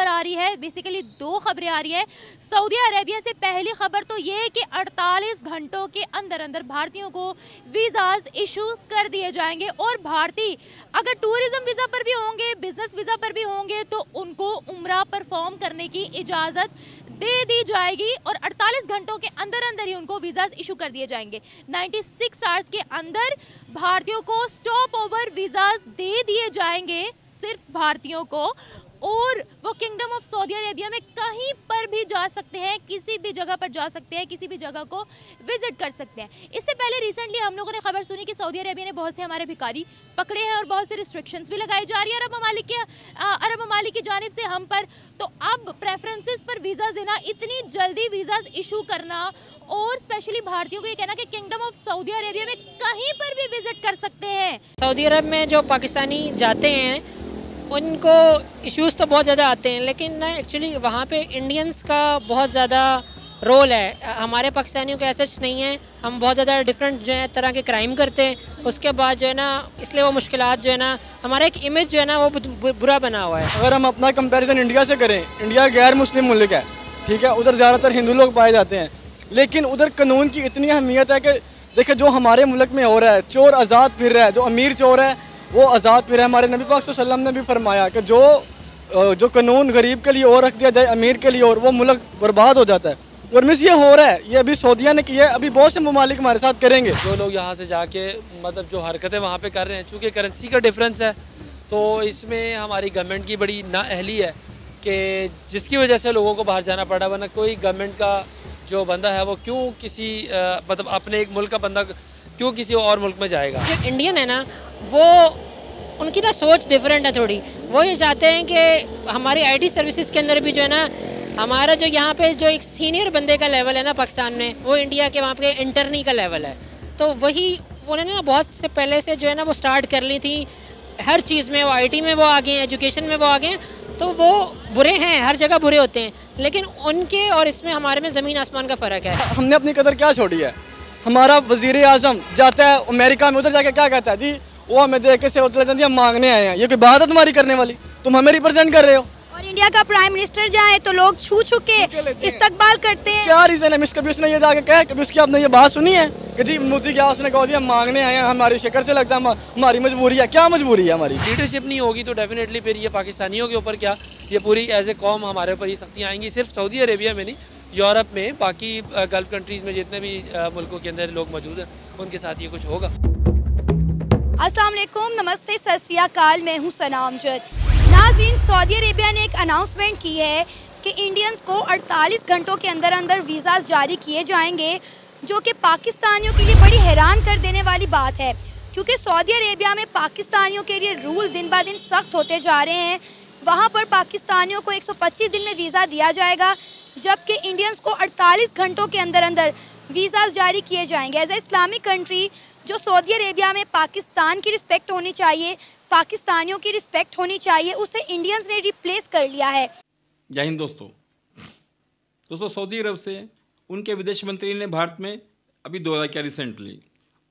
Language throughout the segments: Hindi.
खबर आ रही है, बेसिकली दो खबरें आ रही है सऊदी अरेबिया से। पहली खबर तो ये है कि 48 घंटों के अंदर अंदर भारतीयों को वीज़ाज इशू कर दिए जाएंगे और भारतीय अगर टूरिज्म वीज़ा पर भी होंगे, बिजनेस वीज़ा पर भी होंगे तो उनको उम्रा परफॉर्म करने की इजाज़त दे दी जाएगी और 48 घंटों के अंदर अंदर ही उनको वीज़ाज इशू कर दिए जाएंगे। 96 आवर्स के अंदर भारतीयों को स्टॉप ओवर वीज़ाज दे दिए जाएंगे, सिर्फ भारतीयों को, और वो किंगडम ऑफ सऊदी अरेबिया में कहीं पर भी जा सकते हैं, किसी भी जगह पर जा सकते हैं, किसी भी जगह को विजिट कर सकते हैं। इससे पहले रिसेंटली हम लोगों ने खबर सुनी कि सऊदी अरेबिया ने बहुत से हमारे भिखारी पकड़े हैं और बहुत से रिस्ट्रिक्शंस भी लगाई जा रही है अरब ममालिक की जानिब से हम पर। तो अब प्रेफरेंसेस पर वीज़ा देना, इतनी जल्दी वीज़ाज इशू करना और स्पेशली भारतीयों को ये कहना कि किंगडम ऑफ सऊदी अरेबिया में कहीं पर भी विजिट कर सकते हैं। सऊदी अरब में जो पाकिस्तानी जाते हैं उनको इश्यूज़ तो बहुत ज़्यादा आते हैं, लेकिन ना एक्चुअली वहाँ पे इंडियंस का बहुत ज़्यादा रोल है। हमारे पाकिस्तानियों का ऐसा नहीं है, हम बहुत ज़्यादा डिफरेंट जो है तरह के क्राइम करते हैं, उसके बाद जो है ना इसलिए वो मुश्किलात जो है ना हमारा एक इमेज जो है ना वो बुरा बना हुआ है। अगर हम अपना कंपैरिजन इंडिया से करें, इंडिया गैर मुस्लिम मुल्क है, ठीक है, उधर ज़्यादातर हिंदू लोग पाए जाते हैं, लेकिन उधर कानून की इतनी अहमियत है कि देखिए जो हमारे मुल्क में हो रहा है, चोर आज़ाद फिर रहा है, जो अमीर चोर है वो आज़ाद फिर है। हमारे नबी पाक सल्लल्लाहु अलैहि वसल्लम ने भी फरमाया कि जो कानून गरीब के लिए और रख दिया जाए अमीर के लिए और, वो मुल्क बर्बाद हो जाता है। और मिस ये हो रहा है, ये अभी सऊदिया ने किया है, अभी बहुत से ममालिक हमारे साथ करेंगे। जो लोग यहाँ से जाके मतलब जो हरकतें वहाँ पे कर रहे हैं, चूँकि करेंसी का डिफरेंस है तो इसमें हमारी गवर्नमेंट की बड़ी नाअहली है कि जिसकी वजह से लोगों को बाहर जाना पड़ा। वरना कोई गवर्नमेंट का जो बंदा है वो क्यों किसी मतलब अपने एक मुल्क का बंदा क्यों किसी और मुल्क में जाएगा। जो इंडियन है ना वो उनकी ना सोच डिफरेंट है थोड़ी। वो ये चाहते हैं कि हमारी आईटी सर्विसेज के अंदर भी जो है ना हमारा जो यहाँ पे जो एक सीनियर बंदे का लेवल है ना पाकिस्तान में, वो इंडिया के वहाँ पे इंटर्नी का लेवल है। तो वही उन्होंने ना बहुत से पहले से जो है ना वो स्टार्ट कर ली थी। हर चीज़ में वो आईटी में वो आगे हैं, एजुकेशन में वो आगे हैं, तो वो बुरे हैं, हर जगह बुरे होते हैं, लेकिन उनके और इसमें हमारे में ज़मीन आसमान का फ़र्क है। हमने अपनी कदर क्या छोड़ी है? हमारा वज़ीर आज़म जाता है अमेरिका में, उधर जाके क्या कहता है जी, वो हमें देख के से हम मांगने आए हैं। ये कोई बात है तुम्हारी करने वाली? तुम हमें रिप्रेजेंट कर रहे हो। और इंडिया का प्राइम मिनिस्टर जाए तो लोग छू छू के इस्तकबाल करते हैं। क्या रीज़न है मिस? कभी उसने ये जाके कहा, कभी उसकी आपने ये बात सुनी है कि जी मोदी क्या उसने कहा, हम मांगने आए हैं, हमारी शक्ल से लगता है हमारी मजबूरी है। क्या मजबूरी है हमारी? लीडरशिप नहीं होगी तो डेफिनेटली फिर ये पाकिस्तानियों के ऊपर क्या, ये पूरी एज ए कौम हमारे ऊपर ये सख्तियाँ आएंगी। सिर्फ सऊदी अरेबिया में नहीं, यूरोप में, बाकी गल्फ कंट्रीज़ में जितने भी मुल्कों के अंदर लोग मौजूद हैं उनके साथ ये कुछ होगा। अस्सलाम वालेकुम, नमस्ते, सत श्री अकाल, मैं हूँ सना अमजद। नाज़रीन, सऊदी अरेबिया ने एक अनाउंसमेंट की है कि इंडियंस को 48 घंटों के अंदर अंदर वीज़ाज जारी किए जाएंगे, जो कि पाकिस्तानियों के लिए बड़ी हैरान कर देने वाली बात है, क्योंकि सऊदी अरेबिया में पाकिस्तानियों के लिए रूल दिन ब दिन सख्त होते जा रहे हैं। वहाँ पर पाकिस्तानियों को 125 दिन में वीज़ा दिया जाएगा, जबकि इंडियंस को 48 घंटों के अंदर अंदर वीज़ाज जारी किए जाएंगे। एज ए इस्लामिक कंट्री, जो सऊदी अरेबिया में पाकिस्तान की रिस्पेक्ट होनी चाहिए, पाकिस्तानियों की रिस्पेक्ट होनी चाहिए, उसे इंडियंस ने रिप्लेस कर लिया है। जय हिंद दोस्तों, सऊदी अरब से उनके विदेश मंत्री ने भारत में अभी दौरा किया रिसेंटली।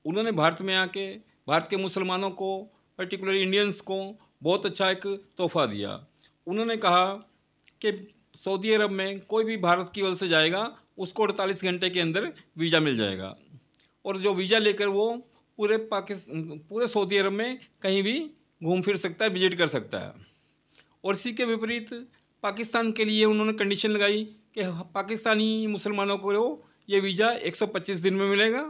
उन्होंने भारत में आके भारत के मुसलमानों को, पर्टिकुलर इंडियंस को बहुत अच्छा एक तोहफा दिया। उन्होंने कहा कि सऊदी अरब में कोई भी भारत की ओर से जाएगा उसको 48 घंटे के अंदर वीज़ा मिल जाएगा, और जो वीज़ा लेकर वो पूरे सऊदी अरब में कहीं भी घूम फिर सकता है, विजिट कर सकता है। और इसी के विपरीत पाकिस्तान के लिए उन्होंने कंडीशन लगाई कि पाकिस्तानी मुसलमानों को ये वीज़ा 125 दिन में मिलेगा,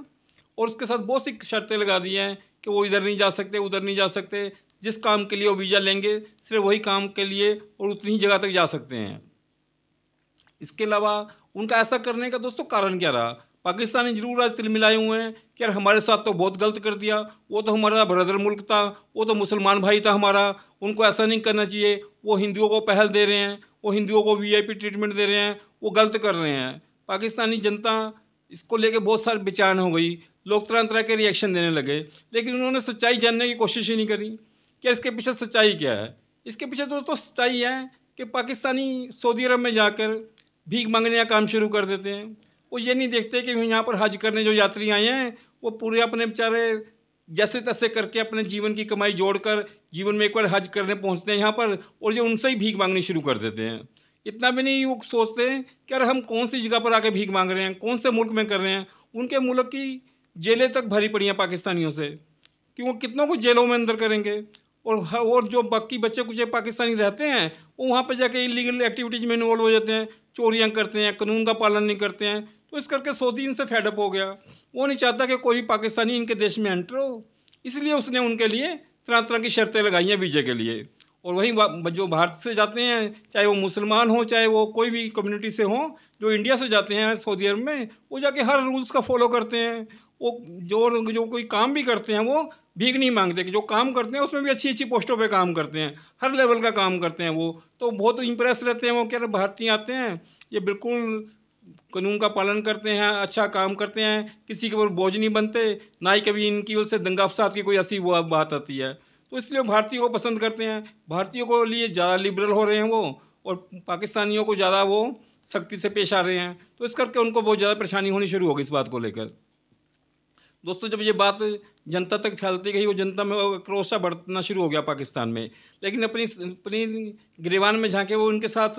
और उसके साथ बहुत सी शर्तें लगा दी हैं कि वो इधर नहीं जा सकते, उधर नहीं जा सकते। जिस काम के लिए वो वीज़ा लेंगे सिर्फ वही काम के लिए और उतनी ही जगह तक जा सकते हैं। इसके अलावा उनका ऐसा करने का दोस्तों कारण क्या रहा? पाकिस्तानी जरूर आज तिलमिलाए हुए हैं कि यार हमारे साथ तो बहुत गलत कर दिया, वो तो हमारा ब्रदर मुल्क था, वो तो मुसलमान भाई था हमारा, उनको ऐसा नहीं करना चाहिए, वो हिंदुओं को पहल दे रहे हैं, वो हिंदुओं को वीआईपी ट्रीटमेंट दे रहे हैं, वो गलत कर रहे हैं। पाकिस्तानी जनता इसको लेके बहुत सारी बेचैन हो गई, लोग तरह तरह के रिएक्शन देने लगे, लेकिन उन्होंने सच्चाई जानने की कोशिश ही नहीं करी कि इसके पीछे सच्चाई क्या है। इसके पीछे दोस्तों सच्चाई है कि पाकिस्तानी सऊदी अरब में जाकर भीख मांगने का काम शुरू कर देते हैं। वो ये नहीं देखते कि यहाँ पर हज करने जो यात्री आए हैं वो पूरे अपने बेचारे जैसे तैसे करके अपने जीवन की कमाई जोड़कर जीवन में एक बार हज करने पहुंचते हैं यहाँ पर, और जो उनसे ही भीख मांगनी शुरू कर देते हैं। इतना भी नहीं वो सोचते हैं कि अरे हम कौन सी जगह पर आके भीख मांग रहे हैं, कौन से मुल्क में कर रहे हैं। उनके मुल्क की जेलें तक भरी पड़ी हैं पाकिस्तानियों से, कि वो कितनों को जेलों में अंदर करेंगे। और जो बाकी बच्चे कुछ पाकिस्तानी रहते हैं वो वहाँ पर जाके इलीगल एक्टिविटीज़ में इन्वॉल्व हो जाते हैं, चोरियाँ करते हैं, कानून का पालन नहीं करते हैं। तो इस करके सऊदी इनसे फेडअप हो गया। वो नहीं चाहता कि कोई भी पाकिस्तानी इनके देश में एंटर हो, इसलिए उसने उनके लिए तरह तरह की शर्तें लगाई हैं वीज़े के लिए। और वहीं जो भारत से जाते हैं, चाहे वो मुसलमान हो, चाहे वो कोई भी कम्युनिटी से हो, जो इंडिया से जाते हैं सऊदी अरब में, वो जाके हर रूल्स का फॉलो करते हैं। वो जो कोई काम भी करते हैं वो भीख नहीं मांगते, कि जो काम करते हैं उसमें भी अच्छी अच्छी पोस्टों पे काम करते हैं, हर लेवल का काम करते हैं। वो तो बहुत इंप्रेस रहते हैं। वो कह रहे भारतीय आते हैं, ये बिल्कुल कानून का पालन करते हैं, अच्छा काम करते हैं, किसी के ऊपर बोझ नहीं बनते, ना ही कभी इनकी वजह से दंगा फसाद की कोई ऐसी वो बात आती है। तो इसलिए भारतीयों को पसंद करते हैं, भारतीयों को लिए ज़्यादा लिबरल हो रहे हैं वो, और पाकिस्तानियों को ज़्यादा वो सख्ती से पेश आ रहे हैं। तो इस करके उनको बहुत ज़्यादा परेशानी होनी शुरू हो गई इस बात को लेकर। दोस्तों, जब ये बात जनता तक फैलती गई, वो जनता में क्रोध सा बढ़ना शुरू हो गया पाकिस्तान में। लेकिन अपनी गिरेबान में झांके वो इनके साथ,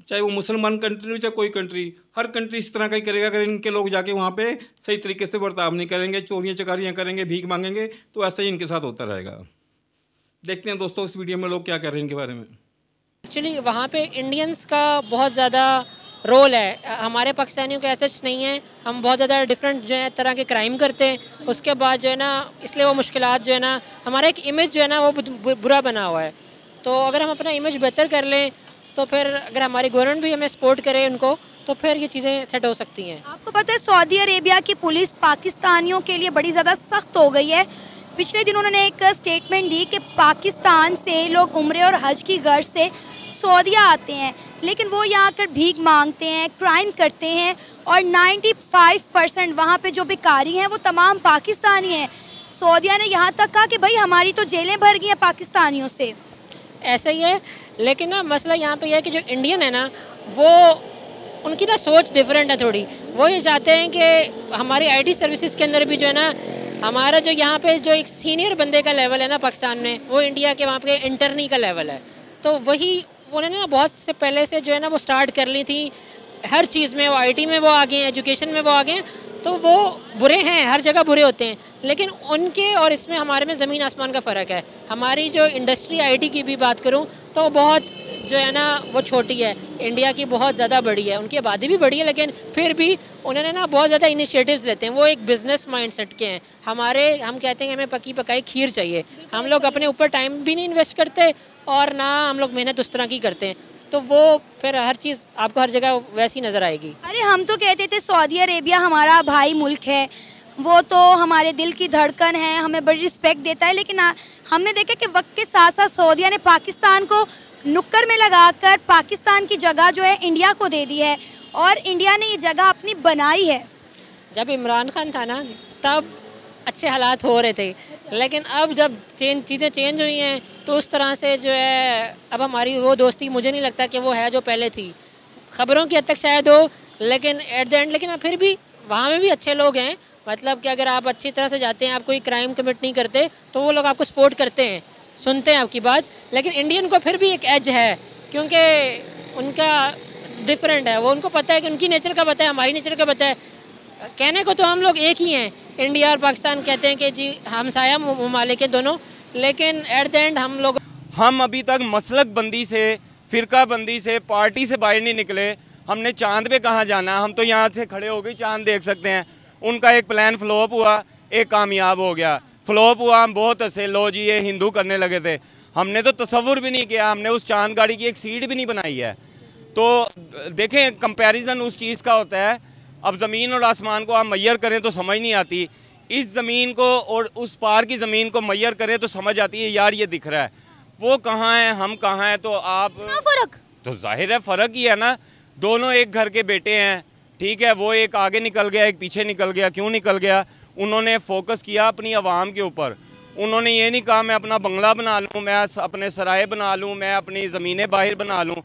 चाहे वो मुसलमान कंट्री हो चाहे कोई कंट्री, हर कंट्री इस तरह का ही करेगा। अगर इनके लोग जाके वहाँ पे सही तरीके से बर्ताव नहीं करेंगे, चोरियाँ चकारियाँ करेंगे, भीख मांगेंगे, तो ऐसा ही इनके साथ होता रहेगा। देखते हैं दोस्तों इस वीडियो में लोग क्या कह रहे हैं इनके बारे में। एक्चुअली वहाँ पे इंडियंस का बहुत ज़्यादा रोल है, हमारे पाकिस्तानियों के ऐसा नहीं है। हम बहुत ज़्यादा डिफरेंट जो है तरह के क्राइम करते हैं, उसके बाद जो है ना, इसलिए वो मुश्किलात जो है ना, हमारा एक इमेज जो है ना वो बुरा बना हुआ है। तो अगर हम अपना इमेज बेहतर कर लें, तो फिर अगर हमारी गवर्नमेंट भी हमें सपोर्ट करे उनको, तो फिर ये चीज़ें सेट हो सकती हैं। आपको पता है सऊदी अरेबिया की पुलिस पाकिस्तानियों के लिए बड़ी ज़्यादा सख्त हो गई है। पिछले दिन उन्होंने एक स्टेटमेंट दी कि पाकिस्तान से लोग उम्रे और हज की गर्ज से सऊदीया आते हैं, लेकिन वो यहाँ आकर भीख मांगते हैं, क्राइम करते हैं, और 95% वहाँ पे जो भिखारी हैं वो तमाम पाकिस्तानी हैं। सऊदीया ने यहाँ तक कहा कि भाई हमारी तो जेलें भर गई हैं पाकिस्तानियों से। ऐसा ही है, लेकिन ना मसला यहाँ पे यह है कि जो इंडियन है ना, वो उनकी ना सोच डिफरेंट है थोड़ी। वो ये चाहते हैं कि हमारी आईटी सर्विसेज के अंदर भी जो है ना, हमारा जो यहाँ पे जो एक सीनियर बंदे का लेवल है ना पाकिस्तान में, वो इंडिया के वहाँ पे इंटर्नी का लेवल है। तो वही उन्होंने ना बहुत से पहले से जो है ना वो स्टार्ट कर ली थी। हर चीज़ में वो आईटी में वो आगे हैं, एजुकेशन में वो आगे हैं। तो वो बुरे हैं, हर जगह बुरे होते हैं, लेकिन उनके और इसमें हमारे में ज़मीन आसमान का फ़र्क है। हमारी जो इंडस्ट्री आईटी की भी बात करूं तो बहुत जो है ना वो छोटी है, इंडिया की बहुत ज़्यादा बड़ी है। उनकी आबादी भी बड़ी है, लेकिन फिर भी उन्होंने ना बहुत ज़्यादा इनिशिएटिव्स लेते हैं। वो एक बिज़नेस माइंडसेट के हैं। हम कहते हैं हमें पकी पकाई खीर चाहिए। हम लोग अपने ऊपर टाइम भी नहीं इन्वेस्ट करते, और ना हम लोग मेहनत उस तरह की करते हैं। तो वो फिर हर चीज़ आपको हर जगह वैसी नज़र आएगी। अरे हम तो कहते थे सऊदी अरेबिया हमारा भाई मुल्क है, वो तो हमारे दिल की धड़कन है, हमें बड़ी रिस्पेक्ट देता है। लेकिन हमने देखा कि वक्त के साथ साथ सऊदीया ने पाकिस्तान को नुक्कड़ में लगाकर पाकिस्तान की जगह जो है इंडिया को दे दी है, और इंडिया ने ये जगह अपनी बनाई है। जब इमरान खान था ना, तब अच्छे हालात हो रहे थे, लेकिन अब जब चीज़ें चेंज हुई हैं, तो उस तरह से जो है अब हमारी वो दोस्ती मुझे नहीं लगता कि वो है जो पहले थी। ख़बरों की हद तक शायद हो, लेकिन एट द एंड, लेकिन फिर भी वहाँ में भी अच्छे लोग हैं। मतलब कि अगर आप अच्छी तरह से जाते हैं, आप कोई क्राइम कमिट नहीं करते, तो वो लोग आपको सपोर्ट करते हैं, सुनते हैं आपकी बात। लेकिन इंडियन को फिर भी एक एज है, क्योंकि उनका डिफरेंट है। वो उनको पता है कि उनकी नेचर का पता है, हमारी नेचर का पता है। कहने को तो हम लोग एक ही हैं, इंडिया और पाकिस्तान कहते हैं कि जी हमसाया ममालिक हैं दोनों, लेकिन एट द एंड हम अभी तक मसलक बंदी से, फ़िरका बंदी से, पार्टी से बाहर नहीं निकले। हमने चांद पे कहाँ जाना, हम तो यहाँ से खड़े हो गए चांद देख सकते हैं। उनका एक प्लान फ्लॉप हुआ, एक कामयाब हो गया। फ्लॉप हुआ, हम बहुत हंसे, लो जी ये हिंदू करने लगे थे। हमने तो तसव्वुर भी नहीं किया, हमने उस चांद गाड़ी की एक सीट भी नहीं बनाई है। तो देखें, कंपैरिजन उस चीज़ का होता है। अब ज़मीन और आसमान को आप मैयर करें तो समझ नहीं आती, इस ज़मीन को और उस पार की ज़मीन को मैयर करें तो समझ आती है, यार ये दिख रहा है, वो कहाँ है, हम कहाँ हैं। तो आप फ़र्क तो जाहिर है फ़र्क ही है ना। दोनों एक घर के बेटे हैं, ठीक है, वो एक आगे निकल गया, एक पीछे निकल गया। क्यों निकल गया? उन्होंने फोकस किया अपनी आवाम के ऊपर। उन्होंने ये नहीं कहा मैं अपना बंगला बना लूँ, मैं अपने सराय बना लूँ, मैं अपनी ज़मीनें बाहर बना लूँ।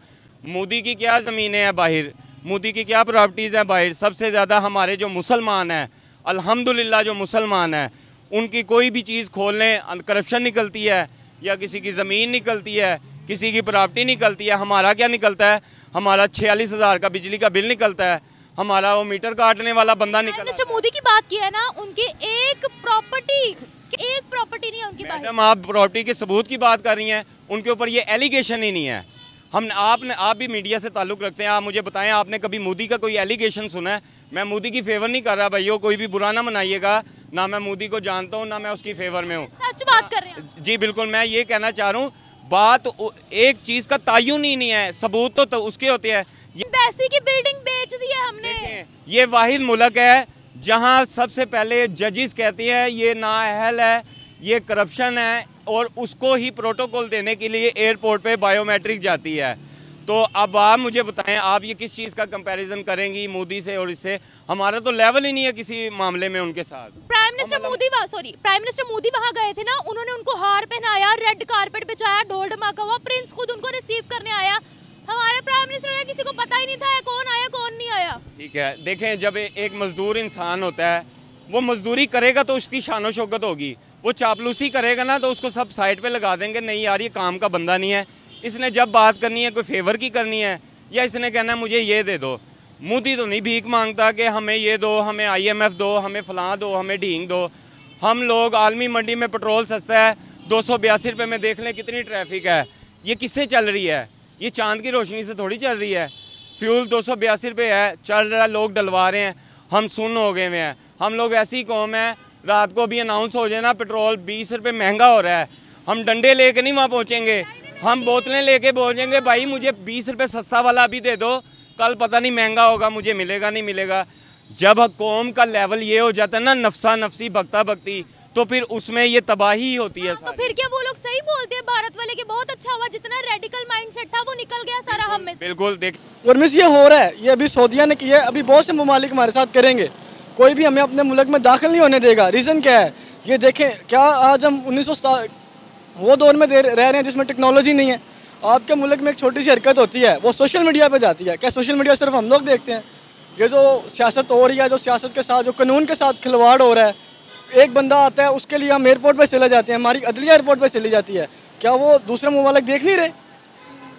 मोदी की क्या ज़मीनें हैं बाहर, मोदी की क्या प्रॉपर्टीज़ हैं बाहर। सबसे ज़्यादा हमारे जो मुसलमान हैं, अल्हम्दुलिल्लाह जो मुसलमान हैं, उनकी कोई भी चीज़ खोल लें करप्शन निकलती है, या किसी की ज़मीन निकलती है, किसी की प्रॉपर्टी निकलती है। हमारा क्या निकलता है? हमारा 46,000 का बिजली का बिल निकलता है, हमारा वो मीटर काटने वाला बंदा निकलता है। मिस्टर मोदी की बात की है ना, उनकी एक प्रॉपर्टी नहीं है उनकी। मैडम आप प्रॉपर्टी के सबूत की बात कर रही हैं, उनके ऊपर ये एलिगेशन ही नहीं है। आप भी मीडिया से ताल्लुक़ रखते हैं, आप मुझे बताएं आपने कभी मोदी का कोई एलिगेशन सुना है? मैं मोदी की फेवर नहीं कर रहा भाइयों, कोई भी बुरा ना मनाइएगा, ना मैं मोदी को जानता हूँ ना मैं उसकी फेवर में हूँ। सच बात कर रहे हैं जी बिल्कुल, मैं ये कहना चाह रहा हूँ, बात एक चीज़ का तायुन ही नहीं है, सबूत तो उसके होते हैं। एम्बेसी की बिल्डिंग बेच दी है हमने। ये वाहिद मुल्क है जहाँ सबसे पहले जजेस कहते हैं ये नाअहल है, ये करप्शन है, और उसको ही प्रोटोकॉल देने के लिए एयरपोर्ट पे बायोमेट्रिक जाती है। तो अब आप मुझे बताएं, आप ये किस चीज़ का कंपैरिजन करेंगी मोदी से और इससे? हमारा तो लेवल ही नहीं है किसी मामले में उनके साथ। प्राइम मिनिस्टर मोदी वहाँ गए थे ना, उन्होंने उनको हार पहनाया, रेड कारपेट बिछाया, ढोल धमाका हुआ, प्रिंस खुद उनको रिसीव करने आया। हमारे प्राइम मिनिस्टर का किसी को पता ही नहीं था कौन आया कौन नहीं आया। ठीक है, देखें जब एक मजदूर इंसान होता है, वो मजदूरी करेगा तो उसकी शानो शौकत होगी। वो चापलूसी करेगा ना तो उसको सब साइड पे लगा देंगे, नहीं यार ये काम का बंदा नहीं है, इसने जब बात करनी है कोई फेवर की करनी है, या इसने कहना है मुझे ये दे दो। मोदी तो नहीं भीख मांगता कि हमें ये दो, हमें IMF दो, हमें फलां दो, हमें ढींग दो। हम लोग आलमी मंडी में पेट्रोल सस्ता है, 282 रुपये में देख लें कितनी ट्रैफिक है। ये किससे चल रही है? ये चांद की रोशनी से थोड़ी चल रही है। फ्यूल 282 रुपये है, चल रहा है, लोग डलवा रहे हैं, हम सुन्न हो गए हुए हैं। हम लोग ऐसी कौम है, रात को भी अनाउंस हो जाए ना पेट्रोल 20 रुपये महंगा हो रहा है, हम डंडे लेके नहीं वहाँ पहुँचेंगे, हम बोतलें लेके पहुँचेंगे, भाई मुझे 20 रुपये सस्ता वाला अभी दे दो, कल पता नहीं महंगा होगा, मुझे मिलेगा नहीं मिलेगा। जब कौम का लेवल ये हो जाता है ना नफसा नफसी भक्ता भक्ति, तो फिर उसमें ये तबाही होती है। तो फिर क्या वो लोग सही बोलते हैं भारत वाले कि बहुत अच्छा हुआ, जितना रेडिकल माइंडसेट था वो निकल गया सारा हम में से। बिल्कुल देख, और मिस ये हो रहा है, ये अभी सऊदीया ने किया है, अभी बहुत से ममालिक हमारे साथ करेंगे, कोई भी हमें अपने मुल्क में दाखिल नहीं होने देगा। रीज़न क्या है? ये देखें, क्या आज हम 1900 वो दौर में रह रहे हैं जिसमें टेक्नोलॉजी नहीं है। आपके मुल्क में एक छोटी सी हरकत होती है, वो सोशल मीडिया पे जाती है। क्या सोशल मीडिया सिर्फ हम लोग देखते हैं? ये जो सियासत हो रही है, जो सियासत के साथ जो कानून के साथ खिलवाड़ हो रहा है, एक बंदा आता है उसके लिए हम एयरपोर्ट पे चले जाते हैं, हमारी अदलिया एयरपोर्ट पे चली जाती है। क्या वो दूसरे ममालिक देख नहीं रहे?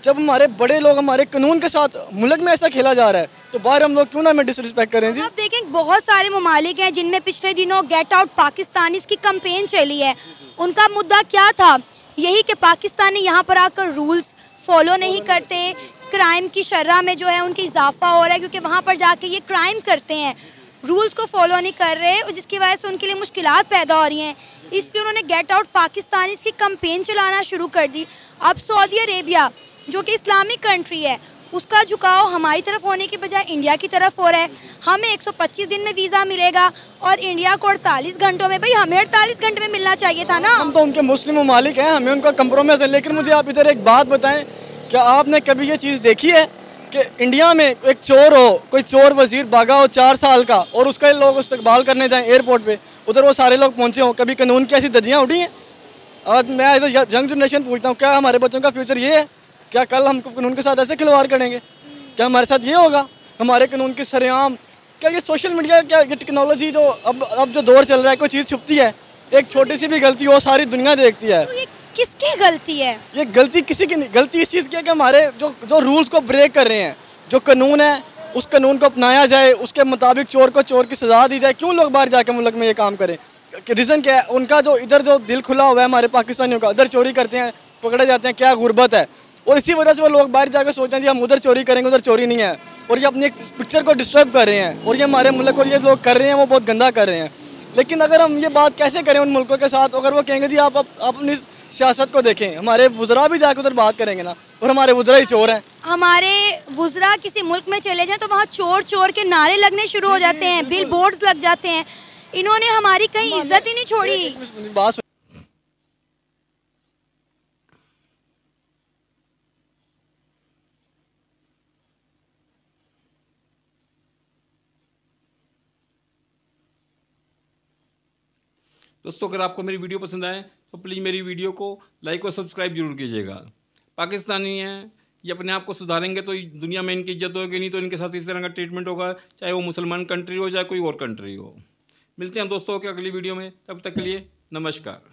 जब हमारे बड़े लोग हमारे कानून के साथ मुल्क में ऐसा खेला जा रहा है, तो बाहर हम लोग क्यों ना हमें डिसरिस्पेक्ट करें जी? आप देखें बहुत सारे ममालिक हैं जिनमें पिछले दिनों गेट आउट पाकिस्तान की कैंपेन चली है। उनका मुद्दा क्या था? यही कि पाकिस्तानी यहाँ पर आकर रूल्स फॉलो नहीं करते, क्राइम की शरह में जो है उनकी इजाफा हो रहा है, क्योंकि वहाँ पर जाके ये क्राइम करते हैं, रूल्स को फॉलो नहीं कर रहे, और जिसकी वजह से उनके लिए मुश्किलात पैदा हो रही हैं। इसलिए उन्होंने गेट आउट पाकिस्तानी की कैंपेन चलाना शुरू कर दी। अब सऊदी अरेबिया जो कि इस्लामिक कंट्री है, उसका झुकाव हमारी तरफ होने के बजाय इंडिया की तरफ हो रहा है। हमें 125 दिन में वीज़ा मिलेगा और इंडिया को 48 घंटों में। भाई हमें 48 घंटे में मिलना चाहिए था ना। हम तो उनके मुस्लिम ममालिक हैं, हमें उनका कंप्रोमाइज़ है। लेकिन मुझे आप इधर एक बात बताएं, क्या आपने कभी ये चीज़ देखी है कि इंडिया में एक चोर हो, कोई चोर वजीर भागा हो 4 साल का, और उसका लोग इस्तकबाल करने जाएँ एयरपोर्ट पर, उधर वो सारे लोग पहुँचे हों? कभी कानून की ऐसी धज्जियाँ उड़ी हैं? और मैं इधर यंग जनरेशन पूछता हूँ, क्या हमारे बच्चों का फ्यूचर ये है? क्या कल हम कानून के साथ ऐसे खिलवाड़ करेंगे? क्या हमारे साथ ये होगा? हमारे कानून के सरेआम क्या ये सोशल मीडिया, क्या ये टेक्नोलॉजी जो अब जो दौर चल रहा है, कोई चीज़ छुपती है, एक छोटी सी भी गलती हो सारी दुनिया देखती है। तो ये किसकी गलती है? ये गलती किसी की नहीं, गलती इस चीज़ की है कि हमारे जो रूल्स को ब्रेक कर रहे हैं, जो कानून है उस कानून को अपनाया जाए, उसके मुताबिक चोर को चोर की सज़ा दी जाए। क्यों लोग बाहर जाके मुल्क में ये काम करें? रीज़न क्या है? उनका जो इधर जो दिल खुला हुआ है हमारे पाकिस्तानियों का, इधर चोरी करते हैं, पकड़े जाते हैं, क्या गुर्बत है। और इसी वजह से वो लोग बाहर जाकर सोचते हैं जी हम उधर चोरी करेंगे, उधर चोरी नहीं है, और ये अपनी एक पिक्चर को डिस्टर्ब कर रहे हैं। और ये हमारे मुल्क को ये लोग कर रहे हैं वो बहुत गंदा कर रहे हैं। लेकिन अगर हम ये बात कैसे करें उन मुल्कों के साथ? अगर वो कहेंगे जी आप अपनी सियासत को देखें, हमारे वुज़रा भी जाकर उधर बात करेंगे ना, और हमारे वुज़रा ही चोर हैं। हमारे वुज़रा किसी मुल्क में चले जाएं तो वहाँ चोर चोर के नारे लगने शुरू हो जाते हैं, बिल बोर्ड्स लग जाते हैं। इन्होंने हमारी कहीं इज्जत ही नहीं छोड़ी। बात दोस्तों, अगर आपको मेरी वीडियो पसंद आए तो प्लीज़ मेरी वीडियो को लाइक और सब्सक्राइब जरूर कीजिएगा। पाकिस्तानी हैं, ये अपने आप को सुधारेंगे तो दुनिया में इनकी इज्जत होगी, नहीं तो इनके साथ इस तरह का ट्रीटमेंट होगा, चाहे वो मुसलमान कंट्री हो चाहे कोई और कंट्री हो। मिलते हैं दोस्तों के अगली वीडियो में, तब तक के लिए नमस्कार।